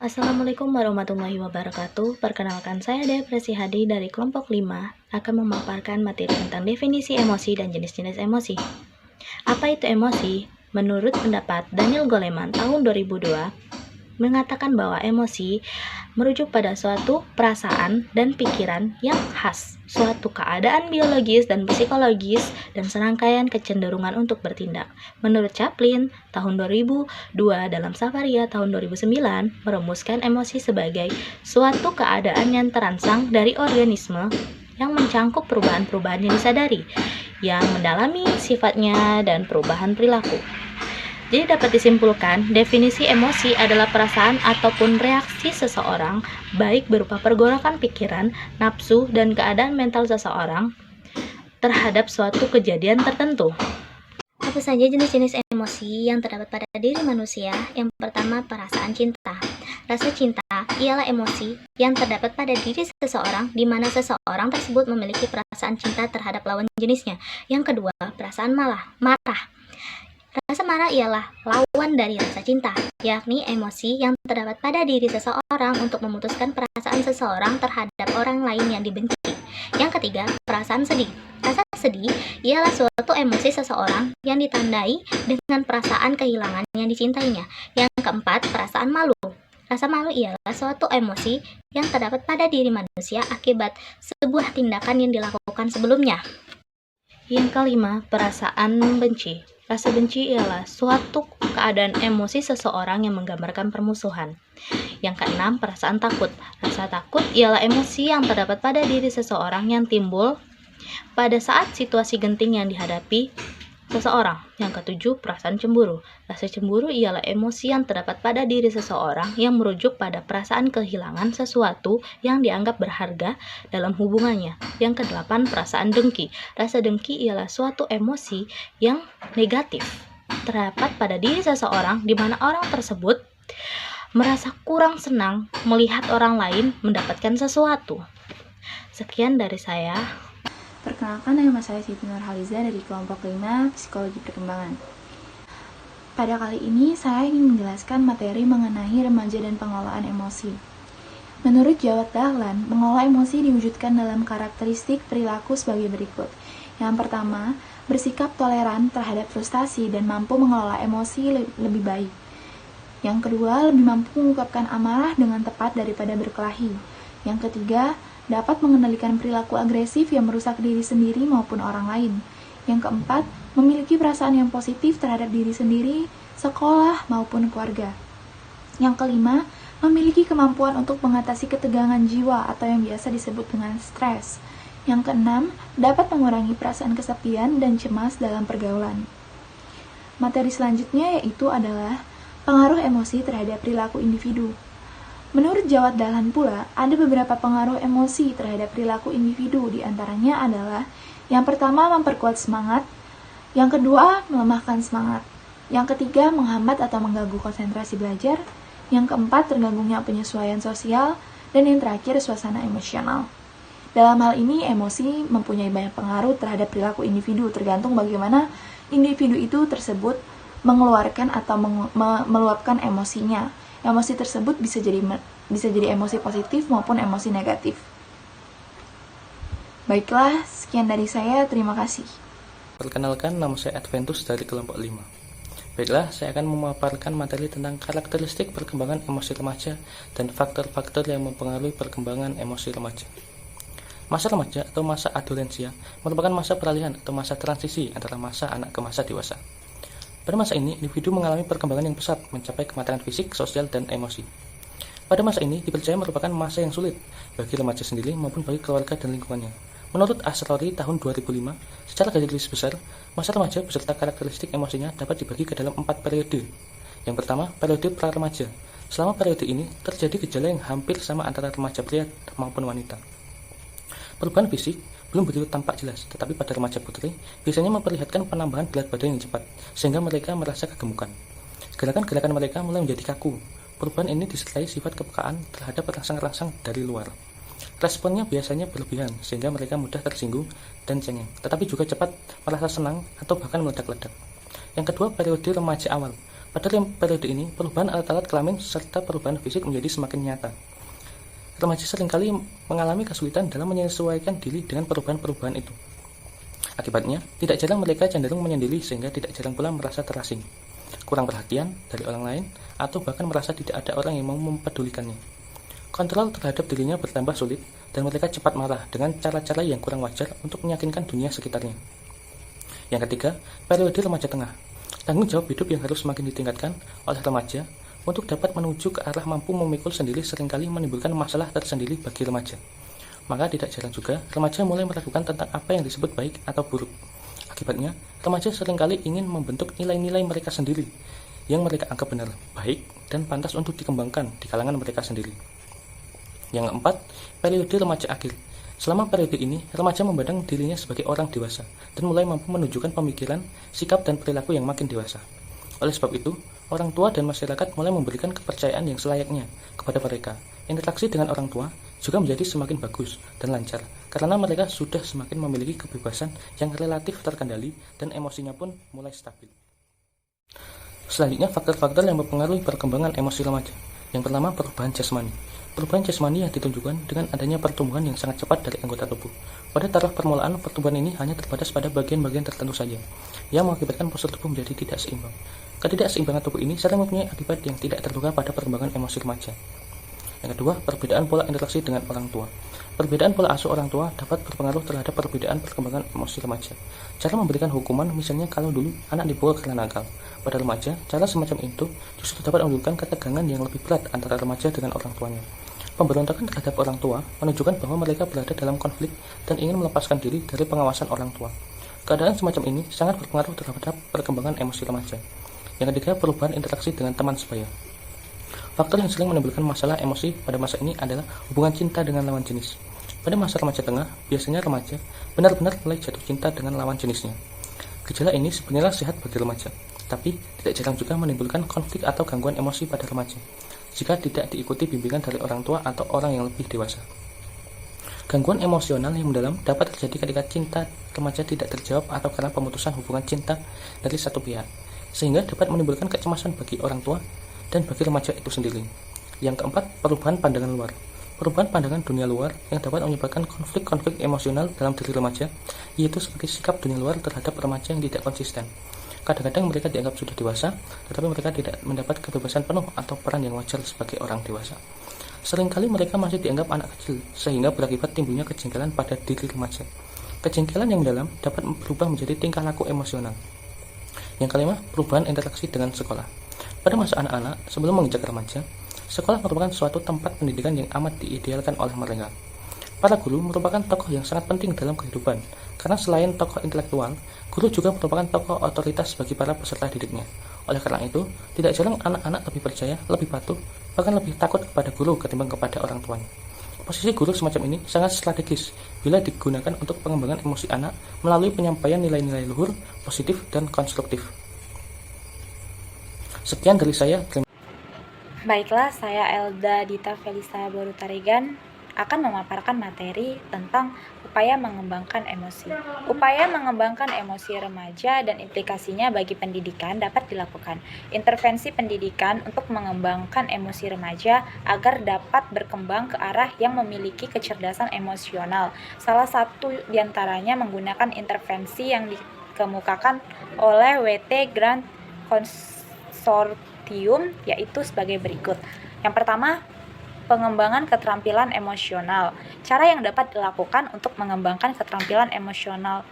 Assalamualaikum warahmatullahi wabarakatuh. Perkenalkan, saya Depresi Hadi dari kelompok 5 akan memaparkan materi tentang definisi emosi dan jenis-jenis emosi. Apa itu emosi? Menurut pendapat Daniel Goleman tahun 2002 mengatakan bahwa emosi merujuk pada suatu perasaan dan pikiran yang khas, suatu keadaan biologis dan psikologis, dan serangkaian kecenderungan untuk bertindak. Menurut Chaplin tahun 2002 dalam Safaria tahun 2009 merumuskan emosi sebagai suatu keadaan yang terangsang dari organisme yang mencangkup perubahan-perubahan yang disadari, yang mendalami sifatnya dan perubahan perilaku. Jadi dapat disimpulkan, definisi emosi adalah perasaan ataupun reaksi seseorang, baik berupa pergolakan pikiran, nafsu, dan keadaan mental seseorang terhadap suatu kejadian tertentu. Apa saja jenis-jenis emosi yang terdapat pada diri manusia? Yang pertama, perasaan cinta. Rasa cinta ialah emosi yang terdapat pada diri seseorang di mana seseorang tersebut memiliki perasaan cinta terhadap lawan jenisnya. Yang kedua, perasaan marah. Rasa marah ialah lawan dari rasa cinta, yakni emosi yang terdapat pada diri seseorang untuk memutuskan perasaan seseorang terhadap orang lain yang dibenci. Yang ketiga, perasaan sedih. Rasa sedih ialah suatu emosi seseorang yang ditandai dengan perasaan kehilangan yang dicintainya. Yang keempat, perasaan malu. Rasa malu ialah suatu emosi yang terdapat pada diri manusia akibat sebuah tindakan yang dilakukan sebelumnya. Yang kelima, perasaan benci. Rasa benci ialah suatu keadaan emosi seseorang yang menggambarkan permusuhan. Yang keenam, perasaan takut. Rasa takut ialah emosi yang terdapat pada diri seseorang yang timbul pada saat situasi genting yang dihadapi seseorang. Yang ketujuh, perasaan cemburu. Rasa cemburu ialah emosi yang terdapat pada diri seseorang yang merujuk pada perasaan kehilangan sesuatu yang dianggap berharga dalam hubungannya. Yang kedelapan, perasaan dengki. Rasa dengki ialah suatu emosi yang negatif terdapat pada diri seseorang di mana orang tersebut merasa kurang senang melihat orang lain mendapatkan sesuatu. Sekian dari saya. Perkenalkan, nama saya Siti Nurhaliza dari kelompok 5 Psikologi Perkembangan. Pada kali ini, saya ingin menjelaskan materi mengenai remaja dan pengelolaan emosi. Menurut Jawad Dahlan, mengelola emosi diwujudkan dalam karakteristik perilaku sebagai berikut. Yang pertama, bersikap toleran terhadap frustasi dan mampu mengelola emosi lebih baik. Yang kedua, lebih mampu mengungkapkan amarah dengan tepat daripada berkelahi. Yang ketiga, dapat mengendalikan perilaku agresif yang merusak diri sendiri maupun orang lain. Yang keempat, memiliki perasaan yang positif terhadap diri sendiri, sekolah, maupun keluarga. Yang kelima, memiliki kemampuan untuk mengatasi ketegangan jiwa atau yang biasa disebut dengan stres. Yang keenam, dapat mengurangi perasaan kesepian dan cemas dalam pergaulan. Materi selanjutnya yaitu adalah pengaruh emosi terhadap perilaku individu. Menurut Jawad Dahlan pula, ada beberapa pengaruh emosi terhadap perilaku individu, diantaranya adalah yang pertama, memperkuat semangat, yang kedua, melemahkan semangat, yang ketiga, menghambat atau mengganggu konsentrasi belajar, yang keempat, terganggunya penyesuaian sosial, dan yang terakhir, suasana emosional. Dalam hal ini, emosi mempunyai banyak pengaruh terhadap perilaku individu, tergantung bagaimana individu itu tersebut mengeluarkan atau meluapkan emosinya. Emosi tersebut bisa jadi emosi positif maupun emosi negatif. Baiklah, sekian dari saya. Terima kasih. Perkenalkan, nama saya Adventus dari kelompok 5. Baiklah, saya akan memaparkan materi tentang karakteristik perkembangan emosi remaja dan faktor-faktor yang mempengaruhi perkembangan emosi remaja. Masa remaja atau masa adolensia merupakan masa peralihan atau masa transisi antara masa anak ke masa dewasa. Pada masa ini, individu mengalami perkembangan yang pesat, mencapai kematangan fisik, sosial, dan emosi. Pada masa ini, dipercaya merupakan masa yang sulit bagi remaja sendiri maupun bagi keluarga dan lingkungannya. Menurut Asrori tahun 2005, secara garis besar, masa remaja beserta karakteristik emosinya dapat dibagi ke dalam 4 periode. Yang pertama, periode pra-remaja. Selama periode ini, terjadi gejala yang hampir sama antara remaja pria maupun wanita. Perubahan fisik belum begitu tampak jelas, tetapi pada remaja putri biasanya memperlihatkan penambahan berat badan yang cepat, sehingga mereka merasa kegemukan. Gerakan-gerakan mereka mulai menjadi kaku. Perubahan ini disertai sifat kepekaan terhadap rangsang-rangsang dari luar. Responnya biasanya berlebihan, sehingga mereka mudah tersinggung dan cengeng, tetapi juga cepat merasa senang atau bahkan meledak-ledak. Yang kedua, periode remaja awal. Pada periode ini, perubahan alat-alat kelamin serta perubahan fisik menjadi semakin nyata. Remaja seringkali mengalami kesulitan dalam menyesuaikan diri dengan perubahan-perubahan itu. Akibatnya, tidak jarang mereka cenderung menyendiri sehingga tidak jarang pula merasa terasing, kurang perhatian dari orang lain, atau bahkan merasa tidak ada orang yang mau mempedulikannya. Kontrol terhadap dirinya bertambah sulit, dan mereka cepat marah dengan cara-cara yang kurang wajar untuk meyakinkan dunia sekitarnya. Yang ketiga, periode remaja tengah. Tanggung jawab hidup yang harus semakin ditingkatkan oleh remaja untuk dapat menuju ke arah mampu memikul sendiri seringkali menimbulkan masalah tersendiri bagi remaja. Maka tidak jarang juga remaja mulai meragukan tentang apa yang disebut baik atau buruk. Akibatnya, remaja seringkali ingin membentuk nilai-nilai mereka sendiri yang mereka anggap benar, baik, dan pantas untuk dikembangkan di kalangan mereka sendiri. Yang keempat, periode remaja akhir. Selama periode ini, remaja memandang dirinya sebagai orang dewasa dan mulai mampu menunjukkan pemikiran, sikap, dan perilaku yang makin dewasa. Oleh sebab itu, orang tua dan masyarakat mulai memberikan kepercayaan yang selayaknya kepada mereka. Interaksi dengan orang tua juga menjadi semakin bagus dan lancar karena mereka sudah semakin memiliki kebebasan yang relatif terkendali dan emosinya pun mulai stabil. Selanjutnya, faktor-faktor yang mempengaruhi perkembangan emosi remaja. Yang pertama, perubahan jasmani. Perubahan jasmani yang ditunjukkan dengan adanya pertumbuhan yang sangat cepat dari anggota tubuh. Pada taraf permulaan, pertumbuhan ini hanya terbatas pada bagian-bagian tertentu saja, yang mengakibatkan postur tubuh menjadi tidak seimbang. Ketidakseimbangan tubuh ini sering mempunyai akibat yang tidak terduga pada perkembangan emosi remaja. Yang kedua, perbedaan pola interaksi dengan orang tua. Perbedaan pola asuh orang tua dapat berpengaruh terhadap perbedaan perkembangan emosi remaja. Cara memberikan hukuman, misalnya kalau dulu anak dipukul karena nakal. Pada remaja, cara semacam itu justru dapat menunjukkan ketegangan yang lebih berat antara remaja dengan orang tuanya. Pemberontakan terhadap orang tua menunjukkan bahwa mereka berada dalam konflik dan ingin melepaskan diri dari pengawasan orang tua. Keadaan semacam ini sangat berpengaruh terhadap perkembangan emosi remaja. Yang ketiga, perubahan interaksi dengan teman sebaya. Faktor yang sering menimbulkan masalah emosi pada masa ini adalah hubungan cinta dengan lawan jenis. Pada masa remaja tengah, biasanya remaja benar-benar mulai jatuh cinta dengan lawan jenisnya. Gejala ini sebenarnya sehat bagi remaja, tapi tidak jarang juga menimbulkan konflik atau gangguan emosi pada remaja jika tidak diikuti bimbingan dari orang tua atau orang yang lebih dewasa. Gangguan emosional yang mendalam dapat terjadi ketika cinta remaja tidak terjawab atau karena pemutusan hubungan cinta dari satu pihak, sehingga dapat menimbulkan kecemasan bagi orang tua dan bagi remaja itu sendiri. Yang keempat, perubahan pandangan luar. Perubahan pandangan dunia luar yang dapat menyebabkan konflik-konflik emosional dalam diri remaja, yaitu seperti sikap dunia luar terhadap remaja yang tidak konsisten. Kadang-kadang mereka dianggap sudah dewasa, tetapi mereka tidak mendapat kebebasan penuh atau peran yang wajar sebagai orang dewasa. Seringkali mereka masih dianggap anak kecil, sehingga berakibat timbulnya kejengkelan pada diri remaja. Kejengkelan yang mendalam dapat berubah menjadi tingkah laku emosional. Yang kelima, perubahan interaksi dengan sekolah. Pada masa anak-anak, sebelum menginjak remaja, sekolah merupakan suatu tempat pendidikan yang amat diidealkan oleh mereka. Para guru merupakan tokoh yang sangat penting dalam kehidupan, karena selain tokoh intelektual, guru juga merupakan tokoh otoritas bagi para peserta didiknya. Oleh karena itu, tidak jarang anak-anak lebih percaya, lebih patuh, bahkan lebih takut kepada guru ketimbang kepada orang tuanya. Posisi guru semacam ini sangat strategis bila digunakan untuk pengembangan emosi anak melalui penyampaian nilai-nilai luhur, positif, dan konstruktif. Sekian dari saya. Baiklah, saya Elda Dita Felisa Borutaregan akan memaparkan materi tentang upaya mengembangkan emosi. Upaya mengembangkan emosi remaja dan implikasinya bagi pendidikan dapat dilakukan. Intervensi pendidikan untuk mengembangkan emosi remaja agar dapat berkembang ke arah yang memiliki kecerdasan emosional. Salah satu diantaranya menggunakan intervensi yang dikemukakan oleh WT Grand Consortium, yaitu sebagai berikut. Yang pertama, pengembangan keterampilan emosional. Cara yang dapat dilakukan untuk mengembangkan keterampilan emosional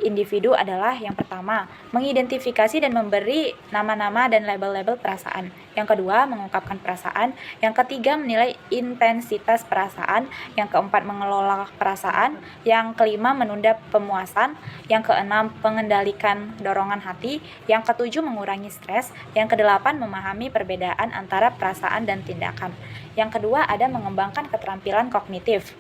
individu adalah yang pertama, mengidentifikasi dan memberi nama-nama dan label-label perasaan. Yang kedua, mengungkapkan perasaan. Yang ketiga, menilai intensitas perasaan. Yang keempat, mengelola perasaan. Yang kelima, menunda pemuasan. Yang keenam, mengendalikan dorongan hati. Yang ketujuh, mengurangi stres. Yang kedelapan, memahami perbedaan antara perasaan dan tindakan. Yang kedua, ada mengembangkan keterampilan kognitif.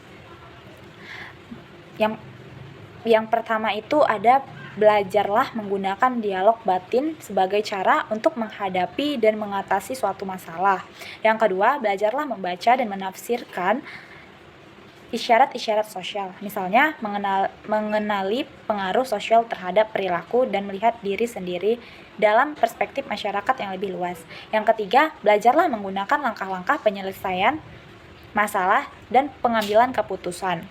Yang pertama itu ada belajarlah menggunakan dialog batin sebagai cara untuk menghadapi dan mengatasi suatu masalah. Yang kedua, belajarlah membaca dan menafsirkan isyarat-isyarat sosial, misalnya mengenali pengaruh sosial terhadap perilaku dan melihat diri sendiri dalam perspektif masyarakat yang lebih luas. Yang ketiga, belajarlah menggunakan langkah-langkah penyelesaian masalah dan pengambilan keputusan.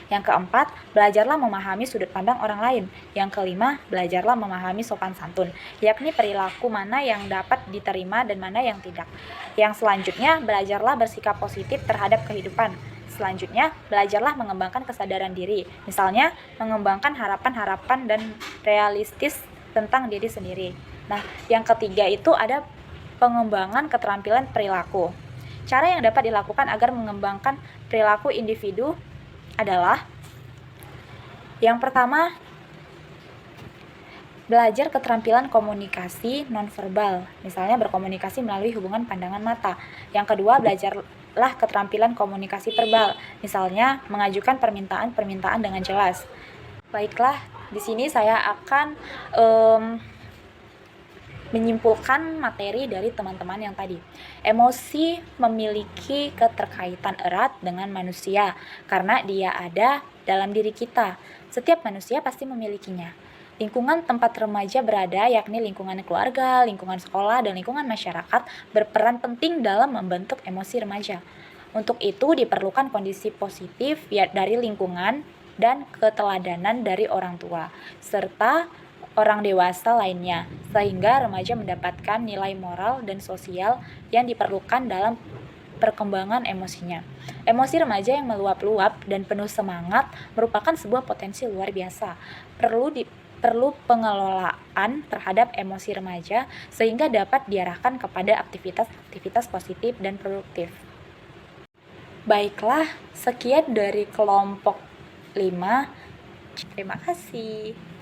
Yang keempat, belajarlah memahami sudut pandang orang lain. Yang kelima, belajarlah memahami sopan santun, yakni perilaku mana yang dapat diterima dan mana yang tidak. Yang selanjutnya, belajarlah bersikap positif terhadap kehidupan. Selanjutnya, belajarlah mengembangkan kesadaran diri, misalnya mengembangkan harapan-harapan dan realistis tentang diri sendiri. Nah, yang ketiga itu ada pengembangan keterampilan perilaku. Cara yang dapat dilakukan agar mengembangkan perilaku individu adalah yang pertama, belajar keterampilan komunikasi nonverbal, misalnya berkomunikasi melalui hubungan pandangan mata. Yang kedua, belajarlah keterampilan komunikasi verbal, misalnya mengajukan permintaan-permintaan dengan jelas. Baiklah, di sini saya akan menyimpulkan materi dari teman-teman yang tadi. Emosi memiliki keterkaitan erat dengan manusia karena dia ada dalam diri kita. Setiap manusia pasti memilikinya. Lingkungan tempat remaja berada, yakni lingkungan keluarga, lingkungan sekolah, dan lingkungan masyarakat, berperan penting dalam membentuk emosi remaja. Untuk itu diperlukan kondisi positif dari lingkungan dan keteladanan dari orang tua, serta orang dewasa lainnya, sehingga remaja mendapatkan nilai moral dan sosial yang diperlukan dalam perkembangan emosinya. Emosi remaja yang meluap-luap dan penuh semangat merupakan sebuah potensi luar biasa. Perlu pengelolaan terhadap emosi remaja sehingga dapat diarahkan kepada aktivitas-aktivitas positif dan produktif. Baiklah, sekian dari kelompok 5. Terima kasih.